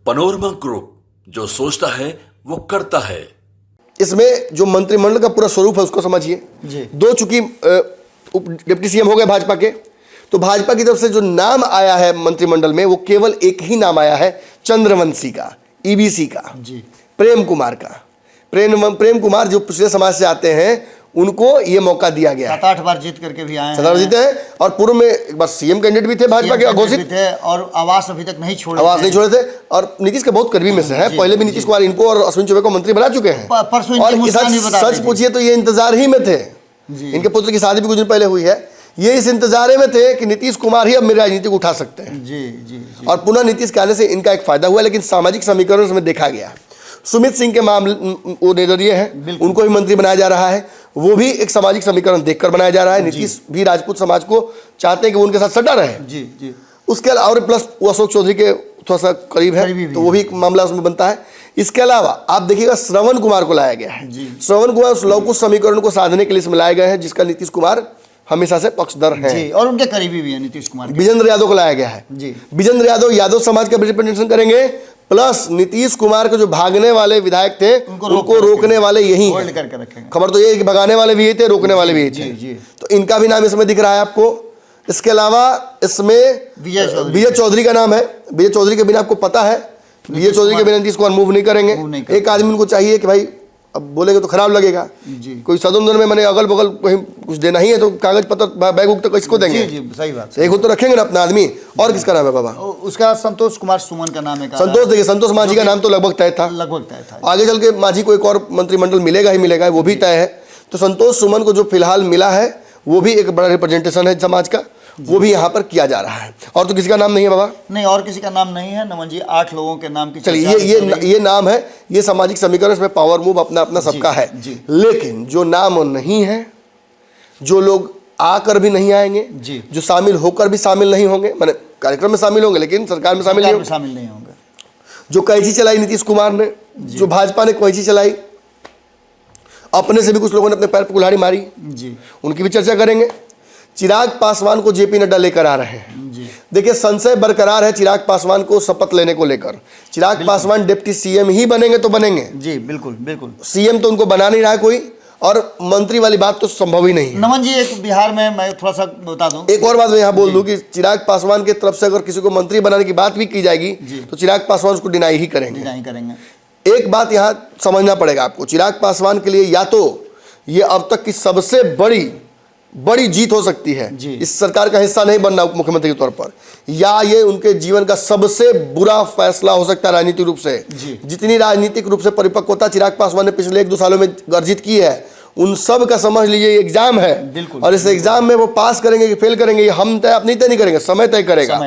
Panorama group, जो सोचता है वो करता है। इसमें जो मंत्रिमंडल का पूरा स्वरूप है उसको समझिए जी। दो चूंकि डिप्टी सीएम हो गए भाजपा के, तो भाजपा की तरफ से जो नाम आया है मंत्रिमंडल में वो केवल एक ही नाम आया है, चंद्रवंशी का, ईबीसी का, जी। प्रेम कुमार का। प्रेम कुमार जो पिछले समाज से आते हैं उनको ये मौका दिया गया। 7-8 बार जीत करके भी आए 7 बार जीते हैं और पूर्व में एक बार सीएम कैंडिडेट भी थे भाजपा के घोषित थे और आवास अभी तक नहीं छोड़े आवाज नहीं छोड़े थे और नीतीश के बहुत करीबी में से है। पहले भी नीतीश कुमार इनको और अश्विनी चौबे को मंत्री बना चुके हैं परसों और इनकी मुस्कान भी बता सच दी। पूछिए तो ये इंतजार ही में थे। इनके पुत्र की शादी भी कुछ दिन पहले हुई है। ये इस इंतजार में थे कि नीतीश कुमार ही अब मेरी राजनीति को उठा सकते हैं। जी जी जी। और पुनः नीतीश के आने से इनका एक फायदा हुआ, लेकिन सामाजिक समीकरण में देखा गया सुमित सिंह के मामले वो नजरिए हैं, उनको भी मंत्री बनाया जा रहा है। वो भी एक सामाजिक समीकरण देखकर बनाया जा रहा है। नीतीश भी राजपूत समाज को चाहते हैं कि वो उनके साथ सटा रहे। जी जी। उसके अलावा और प्लस वो अशोक चौधरी के थोड़ा सा करीब है, तो वो भी एक मामला उसमें बनता है। इसके अलावा आप देखिएगा श्रवण कुमार को लाया गया है। श्रवण कुमार उस लवकुश समीकरण को साधने के लिए इसमें लाए गए हैं जिसका नीतीश कुमार हमेशा से पक्षधर है जी, और उनके करीबी भी है नीतीश कुमार। विजेंद्र यादव को लाया गया है जी। विजेंद्र यादव समाज का रिप्रेजेंटेशन करेंगे, प्लस नीतीश कुमार के जो भागने वाले विधायक थे उनको रोकने वाले यही होल्ड करके रखेंगे। खबर तो ये है कि भगाने वाले भी यही थे, रोकने वाले भी यही थे। जी। तो इनका भी नाम इसमें दिख रहा है आपको। इसके अलावा इसमें विजय चौधरी का नाम है। विजय चौधरी के बिना आपको पता है, विजय चौधरी के बिना नीतीश कुमार मूव नहीं करेंगे। एक आदमी उनको चाहिए कि भाई अब बोलेंगे तो खराब लगेगा। कोई सदन में मैंने अगल बगल कहीं कुछ देना ही है तो कागज पत्र बैग उग तो किसको देंगे? जी, सही बात। एक तो रखेंगे ना अपना आदमी। और किसका नाम है बाबा? उसका संतोष कुमार सुमन का नाम है। संतोष, देखिए संतोष मांझी का नाम तो लगभग तय था। आगे चल के मांझी को एक और मंत्रिमंडल मिलेगा ही मिलेगा, वो भी तय है। तो संतोष सुमन को जो फिलहाल मिला है वो भी एक बड़ा रिप्रेजेंटेशन है समाज का, वो भी यहाँ पर किया जा रहा है। और तो किसी का नाम नहीं है बाबा? नहीं, और किसी का नाम नहीं है नमन जी। 8 लोगों के नाम की चलिए ये नाम है, ये सामाजिक समीकरण, इसमें पावर मूव अपना अपना सबका है। लेकिन जो नाम नहीं है, जो लोग आकर भी नहीं आएंगे, जो शामिल होकर भी शामिल नहीं होंगे, माने कार्यक्रम में शामिल होंगे लेकिन सरकार में शामिल नहीं होंगे, जो कैंची चलाई नीतीश कुमार ने, जो भाजपा ने कैंची चलाई, अपने से भी कुछ लोगों ने अपने पैर पर कुल्हाड़ी मारी, उनकी भी चर्चा करेंगे। चिराग पासवान को जेपी नड्डा लेकर आ रहे हैं। देखिए संशय बरकरार है चिराग पासवान को शपथ लेने को लेकर। चिराग पासवान डिप्टी सीएम ही बनेंगे तो बनेंगे। जी बिल्कुल बिल्कुल। सीएम तो उनको बना नहीं रहा कोई, और मंत्री वाली बात तो संभव ही नहीं है। नमन जी, एक बिहार में मैं थोड़ा सा बता दूं, एक और बात मैं यहाँ बोल दूं कि चिराग पासवान की तरफ से अगर किसी को मंत्री बनाने की बात भी की जाएगी तो चिराग पासवान उसको डिनाई ही करेंगे। एक बात यहाँ समझना पड़ेगा आपको, चिराग पासवान के लिए या तो ये अब तक की सबसे बड़ी जीत हो सकती है, इस सरकार का हिस्सा नहीं बनना उप मुख्यमंत्री के तौर पर, या ये उनके जीवन का सबसे बुरा फैसला हो सकता है राजनीतिक रूप से। जितनी राजनीतिक रूप से परिपक्वता चिराग पासवान ने पिछले 1-2 सालों में अर्जित की है, उन सब का समझ लीजिए एग्जाम है। और इस एग्जाम में वो पास करेंगे कि फेल करेंगे, हम तय नहीं करेंगे, समय तय करेगा।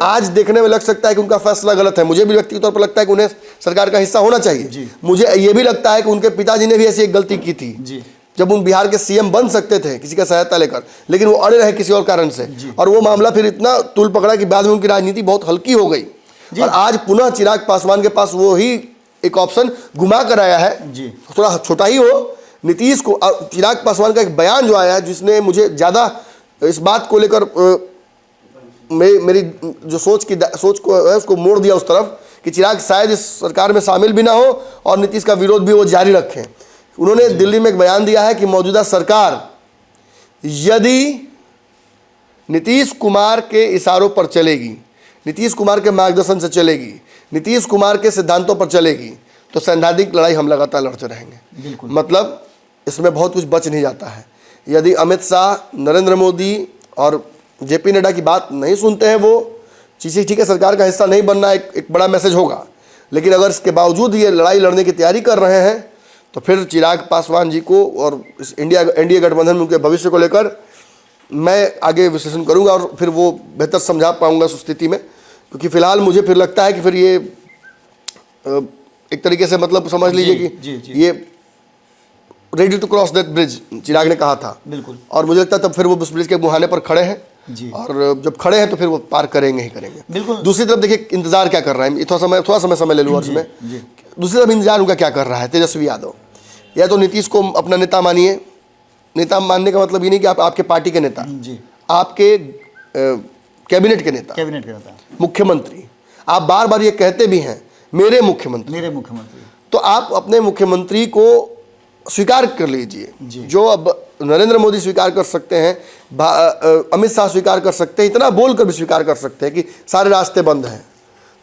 आज देखने में लग सकता है कि उनका फैसला गलत है, मुझे भी व्यक्तिगत तौर पर लगता है कि उन्हें सरकार का हिस्सा होना चाहिए। मुझे ये भी लगता है कि उनके पिताजी ने भी ऐसी एक गलती की थी जब उन बिहार के सीएम बन सकते थे किसी का सहायता लेकर, लेकिन वो अड़े रहे किसी और कारण से, और वो मामला फिर इतना तूल पकड़ा कि बाद में उनकी राजनीति बहुत हल्की हो गई। और आज पुनः चिराग पासवान के पास वो ही एक ऑप्शन घुमा कर आया है, थोड़ा छोटा ही हो, नीतीश को। चिराग पासवान का एक बयान जो आया है जिसने मुझे ज़्यादा इस बात को लेकर मेरी जो सोच को है उसको मोड़ दिया उस तरफ कि चिराग शायद इस सरकार में शामिल भी ना हो और नीतीश का विरोध भी वो जारी रखें। उन्होंने दिल्ली में एक बयान दिया है कि मौजूदा सरकार यदि नीतीश कुमार के इशारों पर चलेगी, नीतीश कुमार के मार्गदर्शन से चलेगी, नीतीश कुमार के सिद्धांतों पर चलेगी, तो सैद्धांतिक लड़ाई हम लगातार लड़ते रहेंगे। मतलब इसमें बहुत कुछ बच नहीं जाता है। यदि अमित शाह, नरेंद्र मोदी और जेपी नड्डा की बात नहीं सुनते हैं, वो चीज़ें ठीक है, सरकार का हिस्सा नहीं बनना एक बड़ा मैसेज होगा, लेकिन अगर इसके बावजूद ये लड़ाई लड़ने की तैयारी कर रहे हैं तो फिर चिराग पासवान जी को और इस एनडीए गठबंधन में उनके भविष्य को लेकर मैं आगे विश्लेषण करूंगा और फिर वो बेहतर समझा पाऊंगा उस स्थिति में। क्योंकि फिलहाल मुझे फिर लगता है कि फिर ये एक तरीके से मतलब समझ लीजिए कि ये ready to cross that bridge Chirag ने कहा था। बिल्कुल। और मुझे लगता है तब फिर वो उस ब्रिज के मुहाने पर खड़े हैं, और जब खड़े हैं तो फिर वो पार करेंगे ही करेंगे। बिल्कुल। दूसरी तरफ देखिए इंतजार क्या कर रहा है, थोड़ा समय ले लूँ और इसमें दूसरी तरफ इंतजार उनका क्या कर रहा है, तेजस्वी यादव। या तो नीतीश को अपना नेता मानिए, नेता मानने का मतलब ये नहीं कि आप आपके पार्टी के नेता, आपके कैबिनेट के नेता, कैबिनेट के नेता, मुख्यमंत्री। आप बार बार ये कहते भी हैं मेरे मुख्यमंत्री। तो आप अपने मुख्यमंत्री को स्वीकार कर लीजिए, जो अब नरेंद्र मोदी स्वीकार कर सकते हैं, अमित शाह स्वीकार कर सकते हैं, इतना बोलकर भी स्वीकार कर सकते हैं कि सारे रास्ते बंद हैं।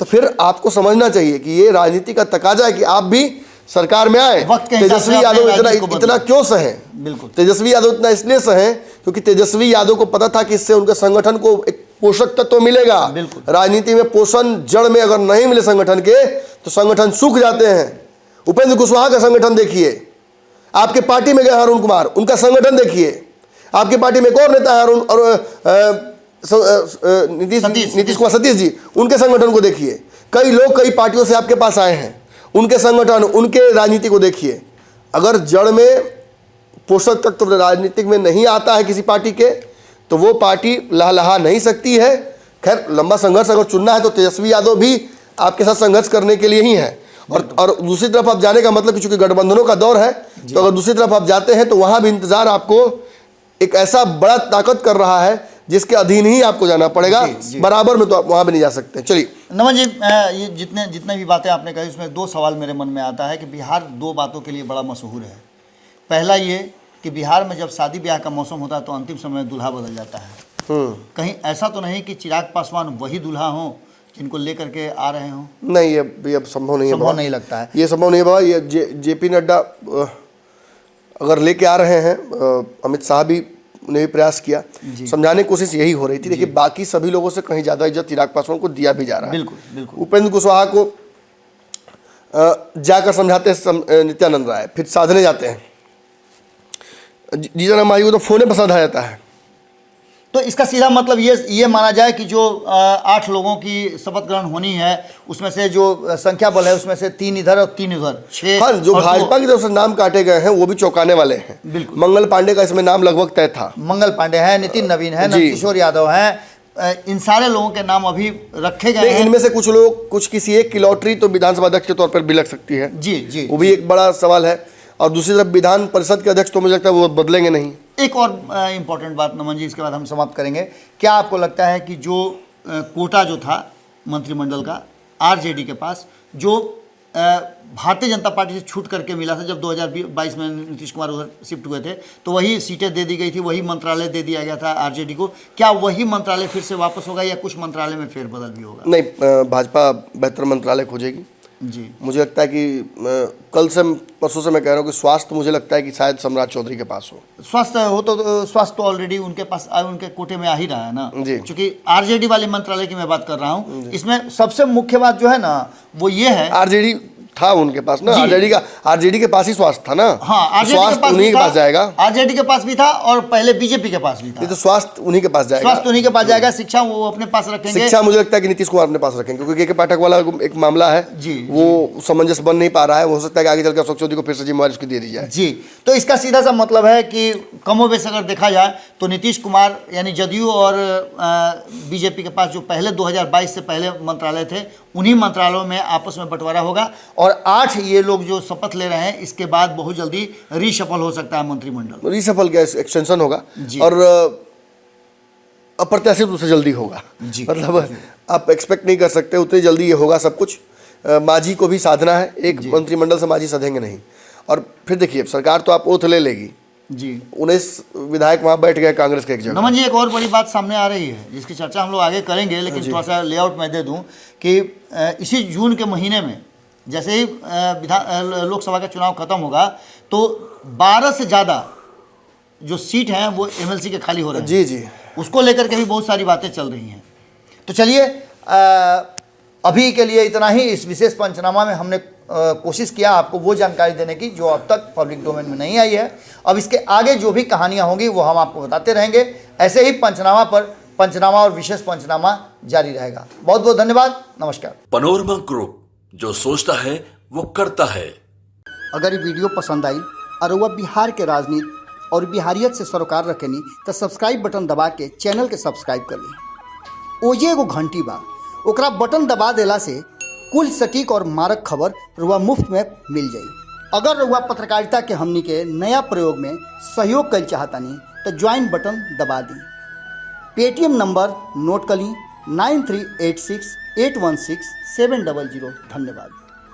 तो फिर आपको समझना चाहिए कि ये राजनीति का तकाजा है कि आप भी सरकार में आए। तेजस्वी यादव इतना क्यों सहे? बिल्कुल, तेजस्वी यादव इतना इसलिए सहे क्योंकि तेजस्वी यादव को पता था कि इससे उनके संगठन को एक पोषक तत्व मिलेगा। राजनीति में पोषण जड़ में अगर नहीं मिले संगठन के तो संगठन सूख जाते हैं। उपेंद्र कुशवाहा का संगठन देखिए, आपके पार्टी में गए अरुण कुमार, उनका संगठन देखिए। आपकी पार्टी में एक और नेता है नीतीश कुमार सतीश जी, उनके संगठन को देखिए। कई लोग कई पार्टियों से आपके पास आए हैं, उनके संगठन, उनके राजनीति को देखिए। अगर जड़ में पोषक तत्व राजनीतिक में नहीं आता है किसी पार्टी के तो वो पार्टी लहलहा नहीं सकती है। खैर, लंबा संघर्ष अगर चुनना है तो तेजस्वी यादव भी आपके साथ संघर्ष करने के लिए ही है। और दूसरी तरफ आप जाने का मतलब कि चूंकि गठबंधनों का दौर है तो अगर दूसरी तरफ आप जाते हैं तो वहां भी इंतजार आपको एक ऐसा बड़ा ताकत कर रहा है जिसके अधीन ही आपको जाना पड़ेगा। बराबर में तो आप वहां भी नहीं जा सकते। चलिए नमन जी, ये जितने भी बातें आपने कही उसमें दो सवाल मेरे मन में आता है कि बिहार दो बातों के लिए बड़ा मशहूर है। पहला ये कि बिहार में जब शादी ब्याह का मौसम होता है तो अंतिम समय दूल्हा बदल जाता है। कहीं ऐसा तो नहीं कि चिराग पासवान वही दूल्हा हो जिनको लेकर के आ रहे हों? नहीं, ये अब संभव नहीं है। संभव नहीं लगता है, ये संभव नहीं है बाबा। ये जेपी नड्डा अगर लेके आ रहे हैं, अमित शाह भी ने भी प्रयास किया, समझाने की कोशिश यही हो रही थी। देखिए, बाकी सभी लोगों से कहीं ज़्यादा इज्जत चिराग पासवान को दिया भी जा रहा है। बिल्कुल। उपेंद्र कुशवाहा को जाकर समझाते हैं नित्यानंद राय, फिर साधने जाते हैं। जीतन राम मांझी को तो फोने पर साधा जाता है। तो इसका सीधा मतलब ये माना जाए कि जो 8 लोगों की शपथ ग्रहण होनी है उसमें से जो संख्या बल है उसमें से 3 इधर और 3 उधर, 6। हाँ, जो भाजपा की तरफ से नाम काटे गए हैं वो भी चौंकाने वाले हैं। बिल्कुल। मंगल पांडे का इसमें नाम लगभग तय था। मंगल पांडे है, नितिन नवीन है, नंदकिशोर यादव है, इन सारे लोगों के नाम अभी रखे गए हैं। इनमें से कुछ लोग, कुछ किसी एक की लॉटरी तो विधानसभा अध्यक्ष के तौर पर भी लग सकती है। जी, वो भी एक बड़ा सवाल है। और दूसरी तरफ विधान परिषद के अध्यक्ष तो मुझे लगता है वो बदलेंगे नहीं। एक और इम्पोर्टेंट बात नमन जी, इसके बाद हम समाप्त करेंगे। क्या आपको लगता है कि जो कोटा जो था मंत्रिमंडल का आरजेडी के पास, जो भारतीय जनता पार्टी से छूट करके मिला था जब 2022 में नीतीश कुमार उधर शिफ्ट हुए थे, तो वही सीटें दे दी गई थी, वही मंत्रालय दे दिया गया था आरजेडी को, क्या वही मंत्रालय फिर से वापस होगा या कुछ मंत्रालय में फेरबदल भी होगा? नहीं, भाजपा बेहतर मंत्रालय खोजेगी जी। मुझे लगता है कि कल से परसों से मैं कह रहा हूँ कि स्वास्थ्य, मुझे लगता है कि शायद सम्राट चौधरी के पास हो। स्वास्थ्य हो तो स्वास्थ्य तो ऑलरेडी उनके पास, उनके कोटे में आ ही रहा है ना जी। क्योंकि आरजेडी वाले मंत्रालय की मैं बात कर रहा हूँ। इसमें सबसे मुख्य बात जो है ना वो ये है, आरजेडी था उनके पास ना, आरजेडी के पास ही स्वास्थ्य था ना। हाँ, स्वास्थ्य उन्हीं के पास जाएगा। आरजेडी के पास भी था और पहले बीजेपी के पास भी था। तो स्वास्थ्य उन्हीं के पास जाएगा। स्वास्थ्य उन्हीं के पास जाएगा। शिक्षा वो अपने पास रखेंगे। शिक्षा मुझे लगता है कि नीतीश कुमार अपने पास रखेंगे क्योंकि के पाठक वाला एक मामला है जी, वो सामंजस्य बन नहीं पा रहा है। हो सकता है कि आगे चलकर अशोक चौधरी को फिर से जिम्मेवारी उसकी दे दी जाए जी। तो इसका सीधा सा मतलब है कि कमोबेश अगर देखा जाए तो नीतीश कुमार यानी जदयू और बीजेपी के पास जो पहले 2022 से पहले मंत्रालय थे उन्हीं मंत्रालयों में आपस में बंटवारा होगा। और 8 ये लोग जो शपथ ले रहे हैं इसके बाद बहुत जल्दी रीशफल हो सकता है मंत्रिमंडल। रीशफल क्या एक्सटेंशन होगा और अप्रत्याशित रूप से जल्दी होगा। मतलब आप एक्सपेक्ट नहीं कर सकते उतनी जल्दी ये होगा सब कुछ। मांझी को भी साधना है, एक मंत्रिमंडल से मांझी साधेंगे नहीं। और फिर देखिए सरकार तो आप ओथ ले लेगी जी। 19 विधायक वहां बैठ गए कांग्रेस के एक जगह। नमन जी, एक और बड़ी बात सामने आ रही है जिसकी चर्चा हम लोग आगे करेंगे, लेकिन थोड़ा सा लेआउट मैं दे दूं कि इसी जून के महीने में जैसे ही लोकसभा का चुनाव खत्म होगा तो 12 से ज़्यादा जो सीट हैं वो एमएलसी के खाली हो रहे हैं जी जी। उसको लेकर के भी बहुत सारी बातें चल रही हैं। तो चलिए अभी के लिए इतना ही। इस विशेष पंचनामा में हमने कोशिश किया आपको वो जानकारी देने की जो अब तक पब्लिक डोमेन में नहीं आई है। अब इसके आगे जो भी कहानियां होंगी वो हम आपको बताते रहेंगे। ऐसे ही पंचनामा और विशेष पंचनामा जारी रहेगा। बहुत बहुत धन्यवाद, नमस्कार। पनोरमा ग्रुप, जो सोचता है वो करता है। अगर ये वीडियो पसंद आई और वह बिहार के राजनीति और बिहारियत से सरोकार रखेनी तो सब्सक्राइब बटन दबा के चैनल के सब्सक्राइब कर ली। ओजे एगो घंटी बा, ओकरा बटन दबा देला से कुल सटीक और मारक खबर रुआ मुफ्त में मिल जाई। अगर रुआ पत्रकारिता के हमनी के नया प्रयोग में सहयोग कर चाहतानी तो ज्वाइन बटन दबा दी। पेटीएम नंबर नोट कर ली 9386 816-700। धन्यवाद।